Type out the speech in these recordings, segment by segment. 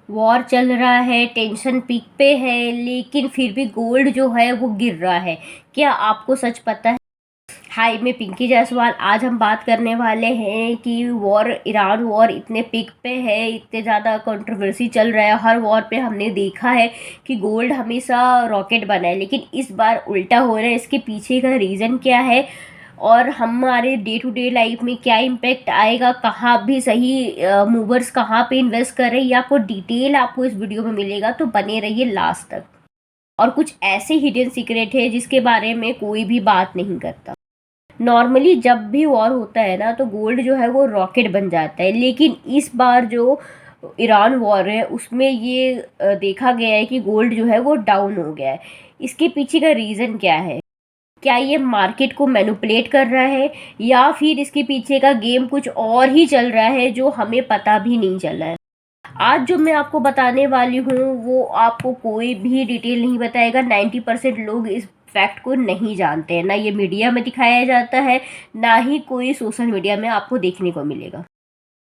War चल रहा है, टेंशन पीक पे है, लेकिन फिर भी गोल्ड जो है वो गिर रहा है। क्या आपको सच पता है? हाय, मैं पिंकी जायसवाल। आज हम बात करने वाले हैं कि वॉर, ईरान वॉर इतने पीक पे है, इतने ज़्यादा कंट्रोवर्सी चल रहा है। हर वॉर पे हमने देखा है कि गोल्ड हमेशा रॉकेट बना है, लेकिन इस बार उल्टा हो रहा है। इसके पीछे का रीज़न क्या है और हमारे डे टू डे लाइफ में क्या इम्पैक्ट आएगा, कहाँ भी सही मूवर्स कहाँ पे इन्वेस्ट कर रहे हैं, ये आपको डिटेल आपको इस वीडियो में मिलेगा, तो बने रहिए लास्ट तक। और कुछ ऐसे हिडन सीक्रेट है जिसके बारे में कोई भी बात नहीं करता। नॉर्मली जब भी वॉर होता है ना, तो गोल्ड जो है वो रॉकेट बन जाता है, लेकिन इस बार जो ईरान वॉर है उसमें ये देखा गया है कि गोल्ड जो है वो डाउन हो गया है। इसके पीछे का रीज़न क्या है? क्या ये मार्केट को मैनिपुलेट कर रहा है, या फिर इसके पीछे का गेम कुछ और ही चल रहा है जो हमें पता भी नहीं चल रहा है? आज जो मैं आपको बताने वाली हूँ वो आपको कोई भी डिटेल नहीं बताएगा। 90% लोग इस फैक्ट को नहीं जानते हैं, ना ये मीडिया में दिखाया जाता है, ना ही कोई सोशल मीडिया में आपको देखने को मिलेगा।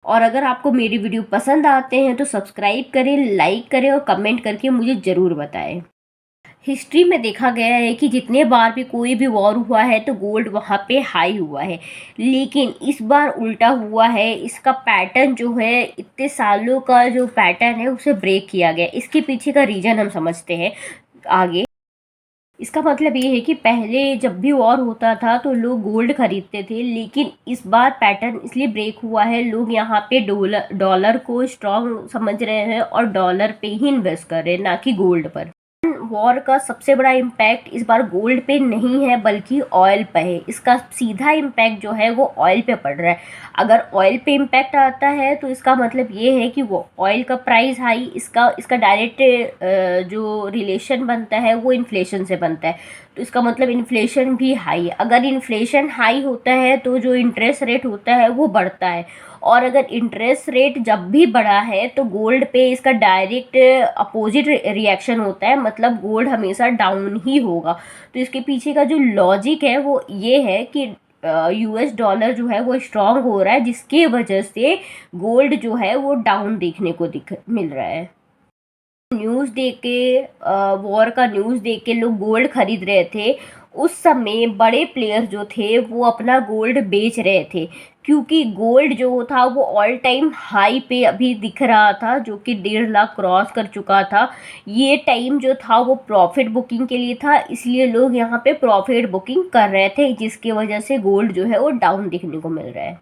और अगर आपको मेरी वीडियो पसंद आते हैं तो सब्सक्राइब करें, लाइक करें और कमेंट करके मुझे ज़रूर बताएं। हिस्ट्री में देखा गया है कि जितने बार भी कोई भी वॉर हुआ है तो गोल्ड वहाँ पे हाई हुआ है, लेकिन इस बार उल्टा हुआ है। इसका पैटर्न जो है, इतने सालों का जो पैटर्न है उसे ब्रेक किया गया। इसके पीछे का रीज़न हम समझते हैं आगे। इसका मतलब ये है कि पहले जब भी वॉर होता था तो लोग गोल्ड खरीदते थे, लेकिन इस बार पैटर्न इसलिए ब्रेक हुआ है, लोग यहाँ पे डॉलर को स्ट्रॉन्ग समझ रहे हैं और डॉलर पे ही इन्वेस्ट कर रहे हैं, ना कि गोल्ड पर। वॉर का सबसे बड़ा इम्पैक्ट इस बार गोल्ड पे नहीं है बल्कि ऑयल पे है। इसका सीधा इम्पैक्ट जो है वो ऑयल पे पड़ रहा है। अगर ऑयल पे इम्पैक्ट आता है तो इसका मतलब ये है कि वो ऑयल का प्राइस हाई, इसका डायरेक्ट जो रिलेशन बनता है वो इन्फ्लेशन से बनता है। तो इसका मतलब इन्फ्लेशन भी हाई। अगर इन्फ्लेशन हाई होता है तो जो इंटरेस्ट रेट होता है वो बढ़ता है, और अगर इंटरेस्ट रेट जब भी बढ़ा है तो गोल्ड पे इसका डायरेक्ट अपोजिट रिएक्शन होता है, मतलब गोल्ड हमेशा डाउन ही होगा। तो इसके पीछे का जो लॉजिक है वो ये है कि यूएस डॉलर जो है वो स्ट्रांग हो रहा है, जिसके वजह से गोल्ड जो है वो डाउन देखने को मिल रहा है। न्यूज़ देख के, वॉर का न्यूज़ देख के लोग गोल्ड खरीद रहे थे। उस समय बड़े प्लेयर जो थे वो अपना गोल्ड बेच रहे थे, क्योंकि गोल्ड जो था वो ऑल टाइम हाई पे अभी दिख रहा था, जो कि 1.5 लाख क्रॉस कर चुका था। ये टाइम जो था वो प्रॉफिट बुकिंग के लिए था, इसलिए लोग यहाँ पे प्रॉफिट बुकिंग कर रहे थे, जिसकी वजह से गोल्ड जो है वो डाउन दिखने को मिल रहा है।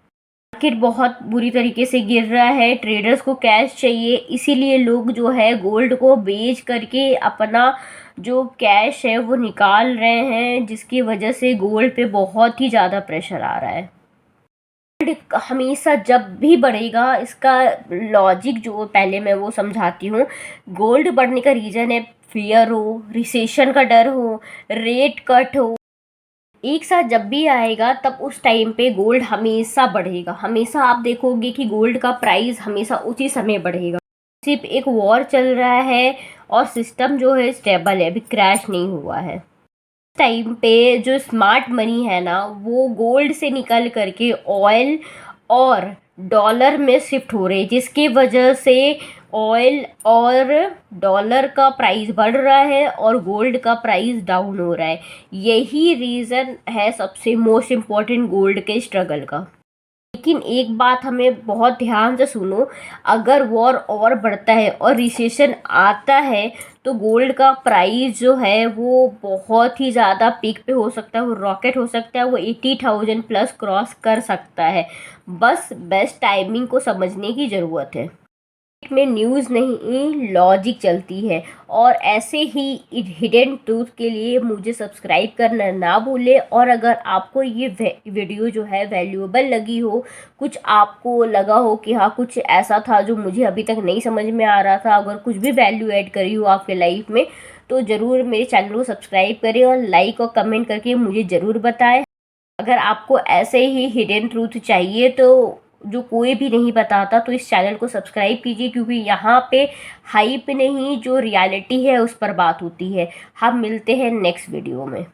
मार्केट बहुत बुरी तरीके से गिर रहा है, ट्रेडर्स को कैश चाहिए, इसीलिए लोग जो है गोल्ड को बेच करके अपना जो कैश है वो निकाल रहे हैं, जिसकी वजह से गोल्ड पे बहुत ही ज़्यादा प्रेशर आ रहा है। गोल्ड हमेशा जब भी बढ़ेगा, इसका लॉजिक जो पहले मैं वो समझाती हूँ। गोल्ड बढ़ने का रीज़न है फियर हो, रिसेशन का डर हो, रेट कट हो। एक साथ जब भी आएगा तब उस टाइम पे गोल्ड हमेशा बढ़ेगा। हमेशा आप देखोगे कि गोल्ड का प्राइस हमेशा उसी समय बढ़ेगा। सिर्फ एक वॉर चल रहा है और सिस्टम जो है स्टेबल है, अभी क्रैश नहीं हुआ है। टाइम पे जो स्मार्ट मनी है ना, वो गोल्ड से निकल करके ऑयल और डॉलर में शिफ्ट हो रहे हैं, जिसकी वजह से ऑयल और डॉलर का प्राइस बढ़ रहा है और गोल्ड का प्राइस डाउन हो रहा है। यही रीज़न है सबसे मोस्ट इम्पॉर्टेंट गोल्ड के स्ट्रगल का। लेकिन एक बात हमें बहुत ध्यान से सुनो, अगर वॉर और बढ़ता है और रिसेशन आता है तो गोल्ड का प्राइस जो है वो बहुत ही ज़्यादा पीक पे हो सकता है, वो रॉकेट हो सकता है, वो 80,000 प्लस क्रॉस कर सकता है। बस बेस्ट टाइमिंग को समझने की ज़रूरत है। में न्यूज़ नहीं, लॉजिक चलती है। और ऐसे ही हिडन ट्रूथ के लिए मुझे सब्सक्राइब करना ना भूलें। और अगर आपको ये वीडियो जो है वैल्यूएबल लगी हो, कुछ आपको लगा हो कि हाँ कुछ ऐसा था जो मुझे अभी तक नहीं समझ में आ रहा था, अगर कुछ भी वैल्यू ऐड करी हो आपके लाइफ में, तो ज़रूर मेरे चैनल को सब्सक्राइब करें और लाइक और कमेंट करके मुझे ज़रूर बताएं। अगर आपको ऐसे ही हिडन ट्रूथ चाहिए तो, जो कोई भी नहीं बताता, तो इस चैनल को सब्सक्राइब कीजिए, क्योंकि यहाँ पे हाइप नहीं, जो रियलिटी है उस पर बात होती है। हम मिलते हैं नेक्स्ट वीडियो में।